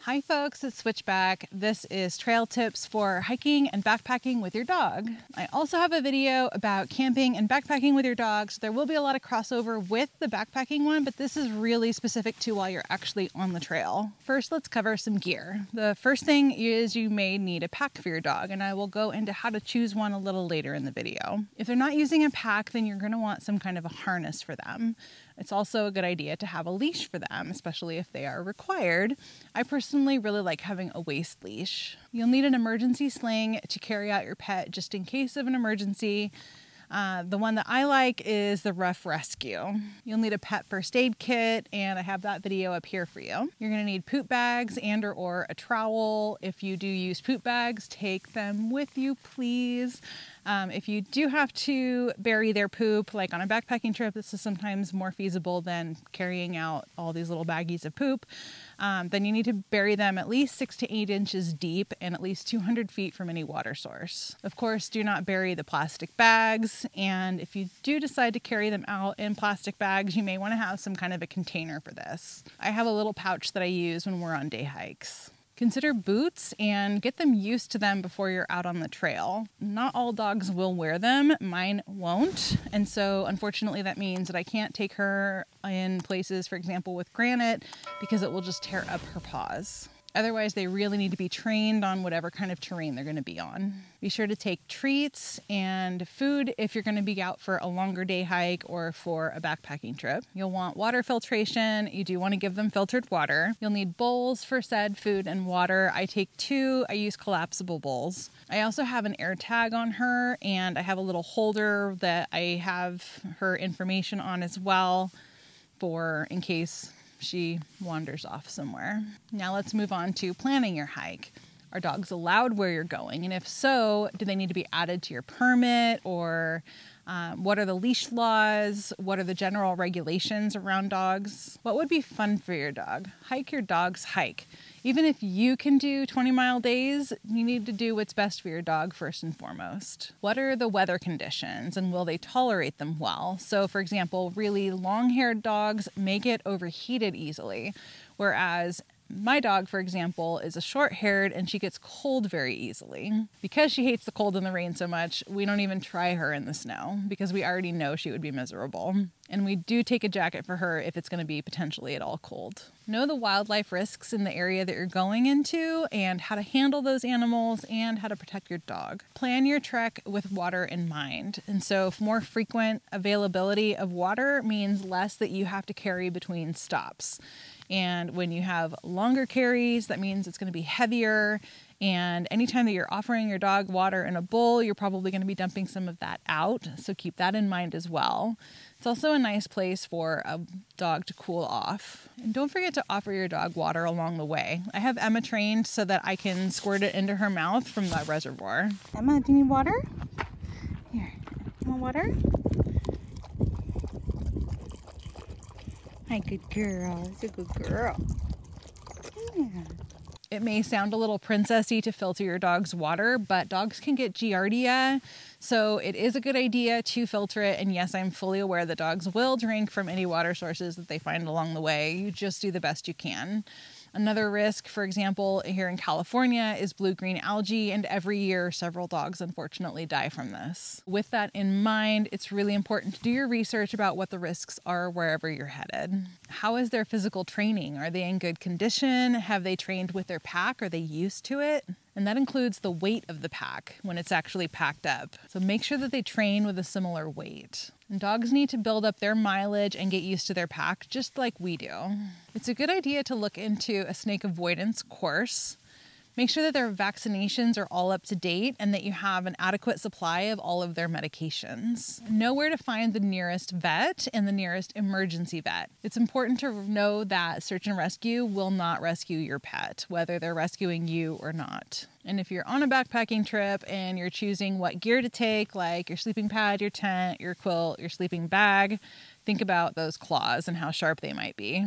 Hi folks, it's Switchback. This is trail tips for hiking and backpacking with your dog. I also have a video about camping and backpacking with your dog, so there will be a lot of crossover with the backpacking one, but this is really specific to while you're actually on the trail. First, let's cover some gear. The first thing is you may need a pack for your dog, and I will go into how to choose one a little later in the video. If they're not using a pack, then you're going to want some kind of a harness for them. It's also a good idea to have a leash for them, especially if they are required. I personally really like having a waist leash. You'll need an emergency sling to carry out your pet just in case of an emergency. The one that I like is the Rough Rescue. You'll need a pet first aid kit, and I have that video up here for you. You're gonna need poop bags and or a trowel. If you do use poop bags, take them with you, please. If you do have to bury their poop, like on a backpacking trip, this is sometimes more feasible than carrying out all these little baggies of poop. Then you need to bury them at least 6 to 8 inches deep and at least 200 feet from any water source. Of course, do not bury the plastic bags. And if you do decide to carry them out in plastic bags, you may want to have some kind of a container for this. I have a little pouch that I use when we're on day hikes. Consider boots and get them used to them before you're out on the trail. Not all dogs will wear them, mine won't. And so unfortunately that means that I can't take her in places, for example, with granite, because it will just tear up her paws. Otherwise, they really need to be trained on whatever kind of terrain they're going to be on. Be sure to take treats and food if you're going to be out for a longer day hike or for a backpacking trip. You'll want water filtration. You do want to give them filtered water. You'll need bowls for said food and water. I take 2. I use collapsible bowls. I also have an air tag on her, and I have a little holder that I have her information on as well, for in case she wanders off somewhere. Now let's move on to planning your hike. Are dogs allowed where you're going? And if so, do they need to be added to your permit? Or what are the leash laws? What are the general regulations around dogs? What would be fun for your dog? Hike your dog's hike. Even if you can do 20-mile days, you need to do what's best for your dog first and foremost. What are the weather conditions, and will they tolerate them well? So for example, really long-haired dogs may get overheated easily, whereas my dog, for example, is a short-haired and she gets cold very easily. Because she hates the cold and the rain so much, we don't even try her in the snow because we already know she would be miserable. And we do take a jacket for her if it's going to be potentially at all cold. Know the wildlife risks in the area that you're going into and how to handle those animals and how to protect your dog. Plan your trek with water in mind. And so if more frequent availability of water means less that you have to carry between stops. And when you have longer carries, that means it's going to be heavier. And anytime that you're offering your dog water in a bowl, you're probably going to be dumping some of that out. So keep that in mind as well. It's also a nice place for a dog to cool off. And don't forget to offer your dog water along the way. I have Emma trained so that I can squirt it into her mouth from the reservoir. Emma, do you need water? Here, you want water? Hi, good girl. It's a good girl. Yeah. It may sound a little princessy to filter your dog's water, but dogs can get giardia, so it is a good idea to filter it. And yes, I'm fully aware that dogs will drink from any water sources that they find along the way. You just do the best you can. Another risk, for example, here in California is blue-green algae, and every year several dogs unfortunately die from this. With that in mind, it's really important to do your research about what the risks are wherever you're headed. How is their physical training? Are they in good condition? Have they trained with their pack? Are they used to it? And that includes the weight of the pack when it's actually packed up. So make sure that they train with a similar weight. And dogs need to build up their mileage and get used to their pack just like we do. It's a good idea to look into a snake avoidance course. Make sure that their vaccinations are all up to date and that you have an adequate supply of all of their medications. Know where to find the nearest vet and the nearest emergency vet. It's important to know that search and rescue will not rescue your pet, whether they're rescuing you or not. And if you're on a backpacking trip and you're choosing what gear to take, like your sleeping pad, your tent, your quilt, your sleeping bag, think about those claws and how sharp they might be.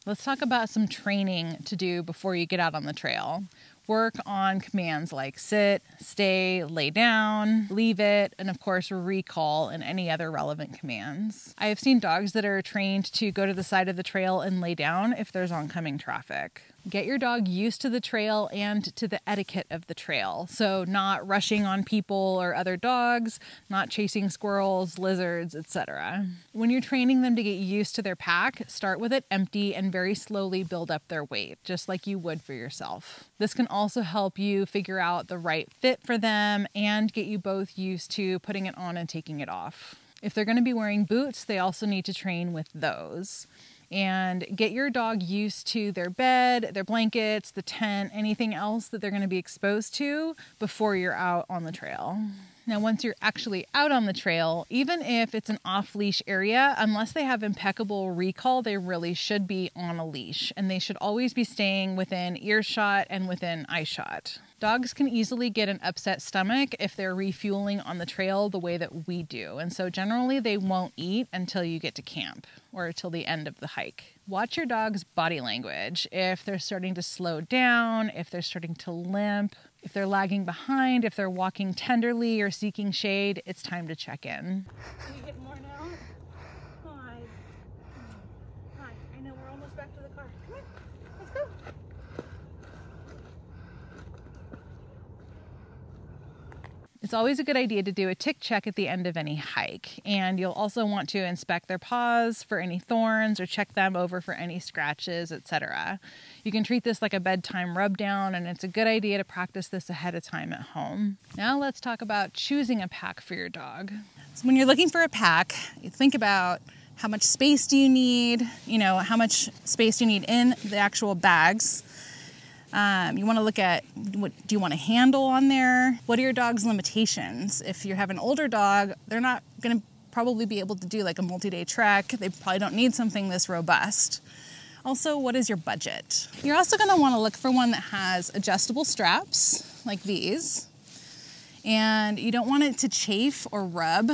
Let's talk about some training to do before you get out on the trail. Work on commands like sit, stay, lay down, leave it, and of course recall and any other relevant commands. I have seen dogs that are trained to go to the side of the trail and lay down if there's oncoming traffic. Get your dog used to the trail and to the etiquette of the trail. So not rushing on people or other dogs, not chasing squirrels, lizards, etc. When you're training them to get used to their pack, start with it empty and very slowly build up their weight, just like you would for yourself. This can also help you figure out the right fit for them and get you both used to putting it on and taking it off. If they're going to be wearing boots, they also need to train with those. And get your dog used to their bed, their blankets, the tent, anything else that they're going to be exposed to before you're out on the trail. Now, once you're actually out on the trail, even if it's an off-leash area, unless they have impeccable recall, they really should be on a leash, and they should always be staying within earshot and within eyeshot. Dogs can easily get an upset stomach if they're refueling on the trail the way that we do, and so generally they won't eat until you get to camp or till the end of the hike. Watch your dog's body language. If they're starting to slow down, if they're starting to limp, if they're lagging behind, if they're walking tenderly or seeking shade, it's time to check in. Can you get more now? Hi. Hi. I know we're almost back to the car. Come on. Let's go. It's always a good idea to do a tick check at the end of any hike, and you'll also want to inspect their paws for any thorns or check them over for any scratches, etc. You can treat this like a bedtime rub down, and it's a good idea to practice this ahead of time at home. Now let's talk about choosing a pack for your dog. So when you're looking for a pack, you think about how much space do you need, how much space do you need in the actual bags. You want to look at what do you want a handle on there? What are your dog's limitations? If you have an older dog, they're not going to probably be able to do like a multi-day trek. They probably don't need something this robust. Also, what is your budget? You're also going to want to look for one that has adjustable straps like these. And you don't want it to chafe or rub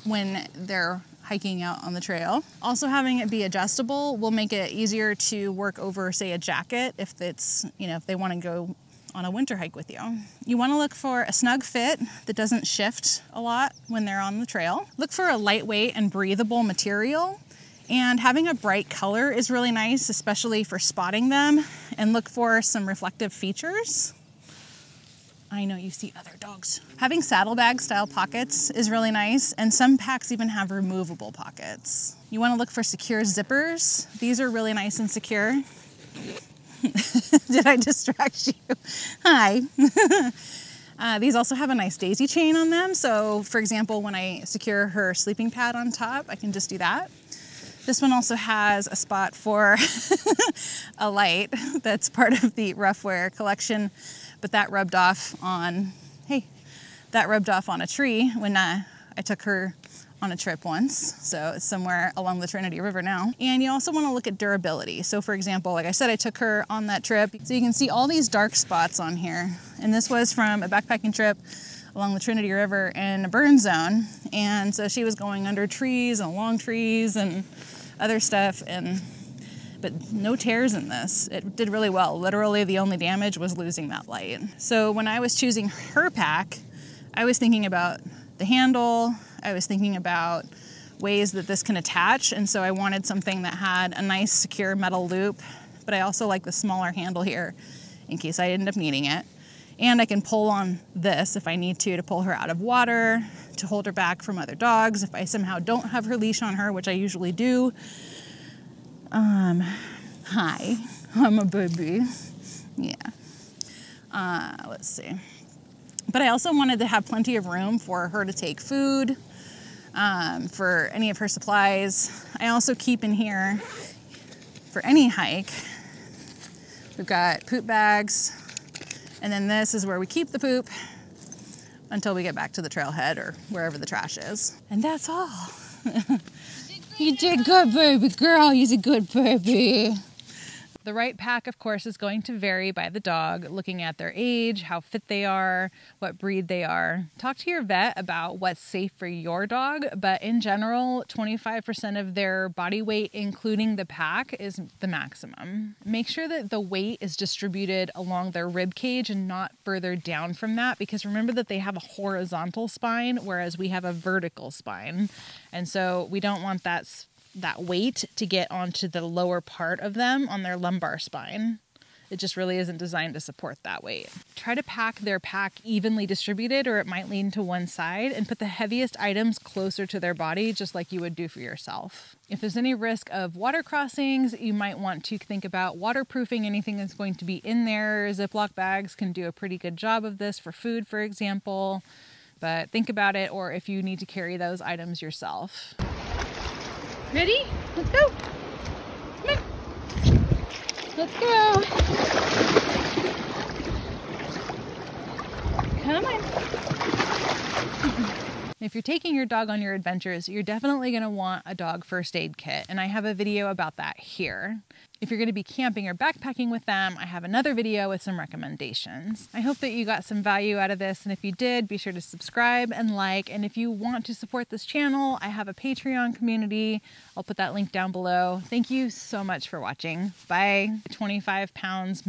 when they're hiking out on the trail. Also, having it be adjustable will make it easier to work over, say, a jacket if it's, if they want to go on a winter hike with you. You want to look for a snug fit that doesn't shift a lot when they're on the trail. Look for a lightweight and breathable material. And having a bright color is really nice, especially for spotting them. And look for some reflective features. I know you see other dogs. Having saddlebag style pockets is really nice, and some packs even have removable pockets. You want to look for secure zippers. These are really nice and secure. Did I distract you? Hi. These also have a nice daisy chain on them. So for example, when I secure her sleeping pad on top, I can just do that. This one also has a spot for a light that's part of the Roughwear collection, but that rubbed off on, a tree when I took her on a trip once. So it's somewhere along the Trinity River now. And you also want to look at durability. So for example, like I said, I took her on that trip. So you can see all these dark spots on here. And this was from a backpacking trip along the Trinity River in a burn zone. And so she was going under trees and along trees and other stuff, but no tears in this. It did really well. Literally the only damage was losing that light. So when I was choosing her pack, I was thinking about the handle, I was thinking about ways that this can attach, and so I wanted something that had a nice secure metal loop, but I also like the smaller handle here in case I end up needing it. And I can pull on this if I need to pull her out of water, to hold her back from other dogs. If I somehow don't have her leash on her, which I usually do. Hi, I'm a baby. Yeah. Let's see. But I also wanted to have plenty of room for her to take food, for any of her supplies. I also keep in here, for any hike, we've got poop bags. And then this is where we keep the poop until we get back to the trailhead or wherever the trash is. And that's all. You did good, baby girl. You're a good baby. The right pack, of course, is going to vary by the dog, looking at their age, how fit they are, what breed they are. Talk to your vet about what's safe for your dog, but in general, 25% of their body weight, including the pack, is the maximum. Make sure that the weight is distributed along their rib cage and not further down from that, because remember that they have a horizontal spine, whereas we have a vertical spine. And so we don't want that weight to get onto the lower part of them on their lumbar spine. It just really isn't designed to support that weight. Try to pack their pack evenly distributed, or it might lean to one side, and put the heaviest items closer to their body, just like you would do for yourself. If there's any risk of water crossings, you might want to think about waterproofing anything that's going to be in there. Ziploc bags can do a pretty good job of this for food, for example, but think about it, or if you need to carry those items yourself. Ready? Let's go. Come on. Let's go. Come on. If you're taking your dog on your adventures, you're definitely going to want a dog first aid kit, and I have a video about that here. If you're going to be camping or backpacking with them, I have another video with some recommendations. I hope that you got some value out of this, and if you did, be sure to subscribe and like, and if you want to support this channel, I have a Patreon community. I'll put that link down below. Thank you so much for watching. Bye. 25 pounds,